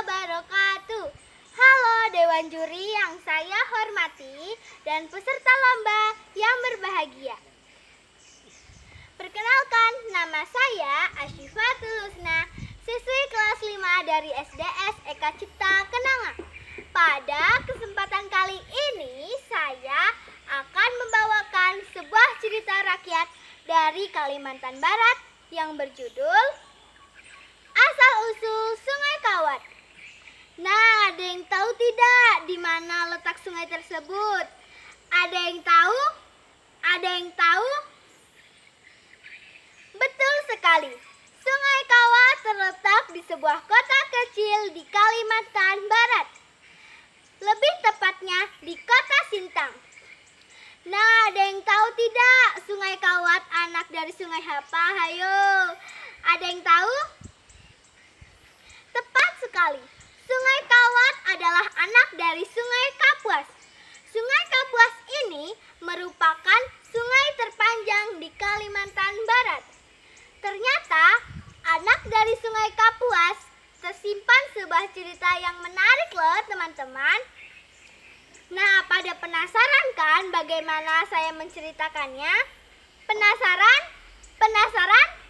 wabarakatuh. Halo Dewan Juri yang saya hormati dan peserta lomba yang berbahagia. Perkenalkan, nama saya Asyifatul Husna, siswi kelas 5 dari SDS Eka Cipta Kenanga. Pada kesempatan kali ini saya akan membawakan sebuah cerita rakyat dari Kalimantan Barat yang berjudul Asal-usul Sungai Kawat. Nah, ada yang tahu tidak di mana letak sungai tersebut? Ada yang tahu? Ada yang tahu? Betul sekali. Sungai Kawat terletak di sebuah kota kecil di Kalimantan Barat. Lebih tepatnya di Kota Sintang. Nah, ada yang tahu tidak Sungai Kawat anak dari Sungai apa? Hayo. Ada yang tahu? Tepat sekali. Sungai Kawat adalah anak dari Sungai Kapuas. Sungai Kapuas ini merupakan sungai terpanjang di Kalimantan Barat. Ternyata anak dari Sungai Kapuas tersimpan sebuah cerita yang menarik loh teman-teman. Nah, pada penasaran kan bagaimana saya menceritakannya? Penasaran? Penasaran?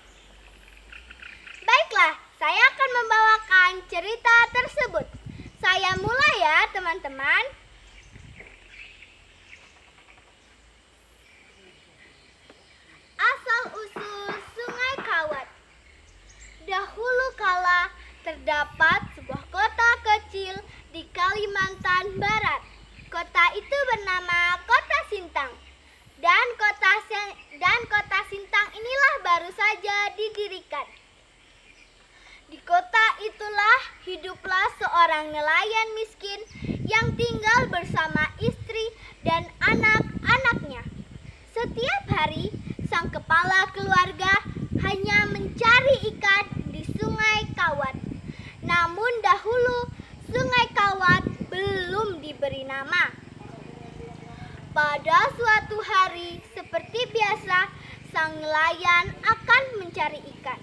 Baiklah, saya akan membawakan cerita tersebut. Saya mulai ya teman-teman. Asal-usul Sungai Kawat. Dahulu kala terdapat sebuah kota kecil di Kalimantan Barat. Kota itu bernama Kota Sintang. Dan kota Sintang inilah baru saja didirikan. Di kota itulah hiduplah seorang nelayan miskin yang tinggal bersama istri dan anak-anaknya. Setiap hari, sang kepala keluarga hanya mencari ikan di Sungai Kawat. Namun dahulu, Sungai Kawat belum diberi nama. Pada suatu hari, seperti biasa, sang nelayan akan mencari ikan.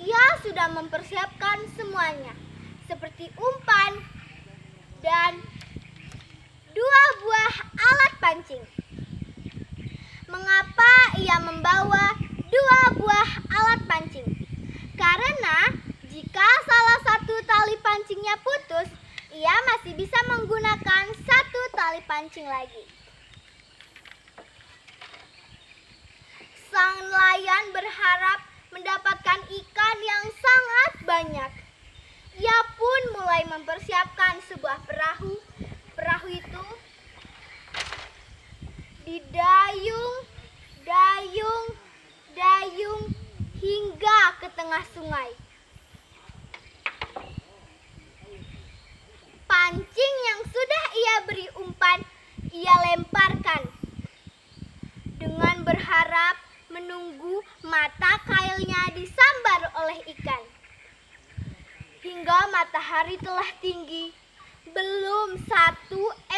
Ia sudah mempersiapkan semuanya, seperti umpan dan 2 buah alat pancing. Mengapa ia membawa 2 buah alat pancing? Karena jika salah satu tali pancingnya putus, ia masih bisa menggunakan 1 tali pancing lagi. Sang nelayan berharap mendapatkan ikan yang sangat banyak. Ia pun mulai mempersiapkan sebuah perahu. Perahu itu didayung hingga ke tengah sungai. Pancing yang sudah ia beri umpan, ia lemparkan dengan berharap menunggu mata kailnya disambar oleh ikan. Hingga matahari telah tinggi, belum 1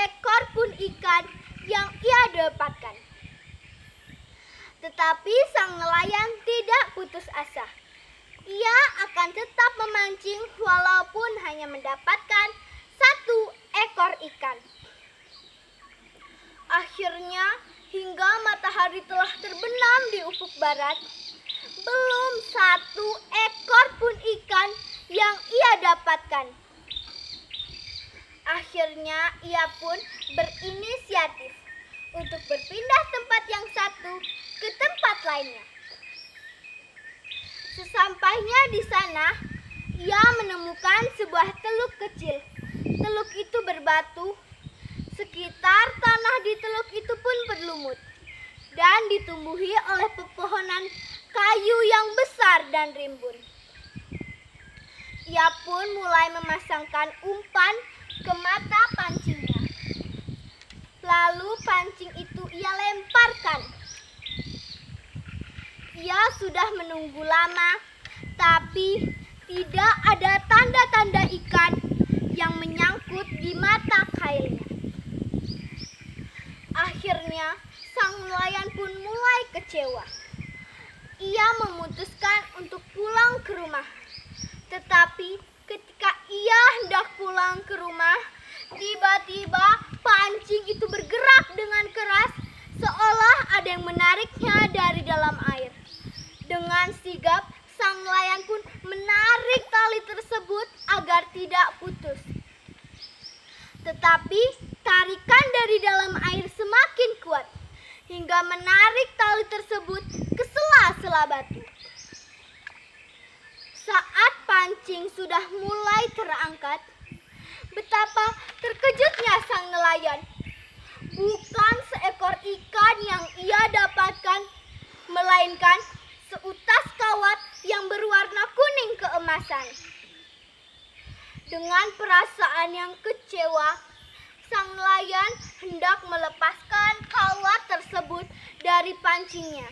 ekor pun ikan yang ia dapatkan. Tetapi sang nelayan tidak putus asa. Ia akan tetap memancing walaupun hanya mendapatkan 1 ekor ikan. Akhirnya, hingga matahari telah terbenam di ufuk barat, belum 1 ekor pun ikan yang ia dapatkan. Akhirnya ia pun berinisiatif untuk berpindah tempat yang satu ke tempat lainnya. Sesampainya di sana, ia menemukan sebuah teluk kecil. Teluk itu berbatu. Sekitar tanah di teluk itu pun berlumut dan ditumbuhi oleh pepohonan kayu yang besar dan rimbun. Ia pun mulai memasangkan umpan ke mata pancingnya. Lalu pancing itu ia lemparkan. Ia sudah menunggu lama, tapi tidak ada tanda-tanda ikan yang menyangkut di mata kailnya. Akhirnya, sang nelayan pun mulai kecewa. Ia memutuskan untuk pulang ke rumah. Tetapi Ketika ia hendak pulang ke rumah, tiba-tiba pancing itu bergerak dengan keras, seolah ada yang menariknya dari dalam air. Dengan sigap, sang nelayan pun menarik tali tersebut agar tidak putus. Tetapi tarikan dari dalam air semakin kuat, hingga menarik tali tersebut ke sela-sela batu. Saat pancing sudah mulai terangkat, betapa terkejutnya sang nelayan. Bukan seekor ikan yang ia dapatkan, melainkan seutas kawat yang berwarna kuning keemasan. Dengan perasaan yang kecewa, sang nelayan hendak melepaskan kawat tersebut dari pancingnya.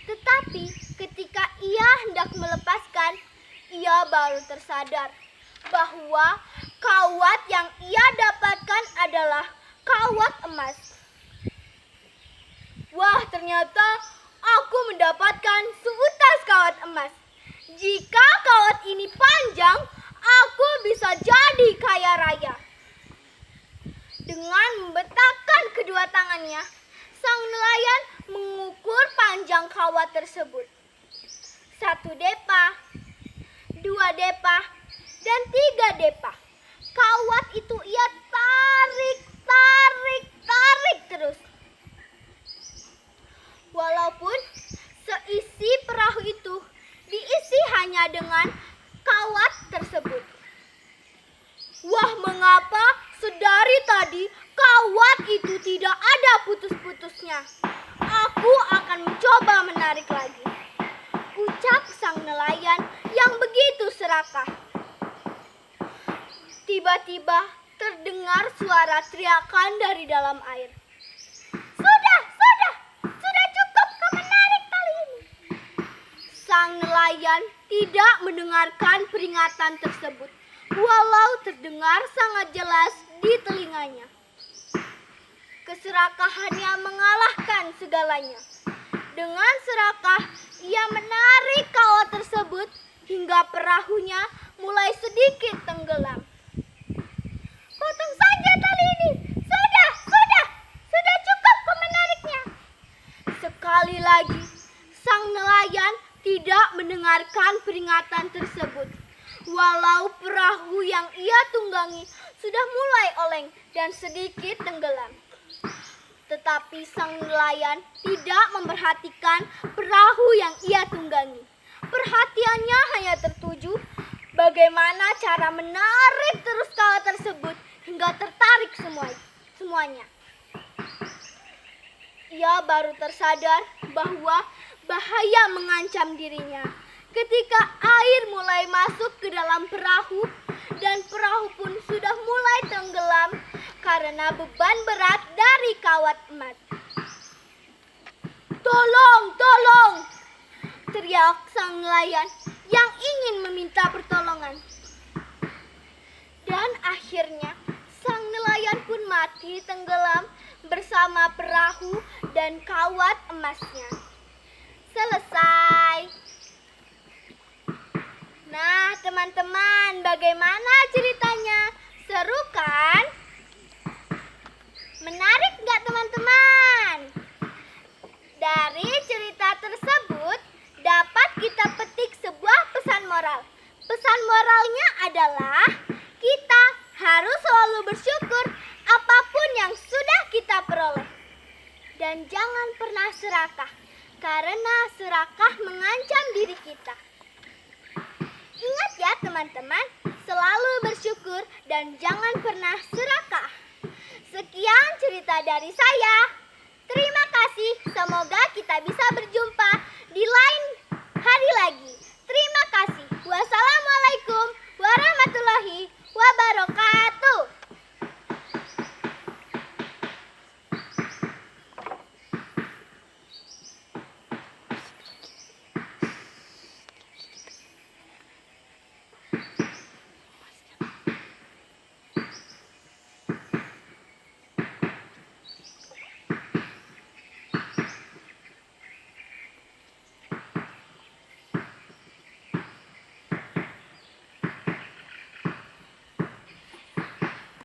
Tetapi ketika ia hendak melepaskan, ia baru tersadar bahwa kawat yang ia dapatkan adalah kawat emas. Wah, ternyata aku mendapatkan seutas kawat emas. Jika kawat ini panjang, aku bisa jadi kaya raya. Dengan membetakkan kedua tangannya, sang nelayan mengukur panjang kawat tersebut. 1 depa, 2 depa, dan 3 depa. Kawat itu ia tarik terus. Walaupun seisi perahu itu diisi hanya dengan kawat tersebut. Wah, mengapa sedari tadi kawat itu tidak ada putus-putusnya? Aku akan mencoba menarik lagi, ucap sang nelayan yang begitu serakah. Tiba-tiba terdengar suara teriakan dari dalam air. Sudah cukup kau menarik tali ini. Sang nelayan tidak mendengarkan peringatan tersebut, walau terdengar sangat jelas di telinganya. Keserakahannya mengalahkan segalanya. Dengan serakah, ia menarik kawat tersebut hingga perahunya mulai sedikit tenggelam. Potong saja tali ini. Sudah cukup kau menariknya. Sekali lagi, sang nelayan tidak mendengarkan peringatan tersebut. Walau perahu yang ia tunggangi sudah mulai oleng dan sedikit tenggelam. Tetapi sang nelayan tidak memperhatikan perahu yang ia tunggangi. Perhatiannya hanya tertuju bagaimana cara menarik terus kawat tersebut hingga tertarik semuanya. Ia baru tersadar bahwa bahaya mengancam dirinya ketika air mulai masuk ke dalam perahu dan perahu pun sudah mulai tenggelam karena beban berat dari kawat emas. Tolong! Teriak sang nelayan yang ingin meminta pertolongan. Dan akhirnya sang nelayan pun mati tenggelam bersama perahu dan kawat emasnya. Selesai. Nah, teman-teman, bagaimana ceritanya? Seru kan? Menarik nggak, teman-teman? Dari cerita tersebut dapat kita petik sebuah pesan moral. Pesan moralnya adalah kita harus selalu bersyukur apapun yang sudah kita peroleh. Dan jangan pernah serakah, karena serakah mengancam diri kita. Ingat ya teman-teman, selalu bersyukur dan jangan pernah serakah. Sekian cerita dari saya. Terima kasih, semoga kita bisa berjumpa di lain hari lagi. Terima kasih. Wassalamualaikum warahmatullahi wabarakatuh.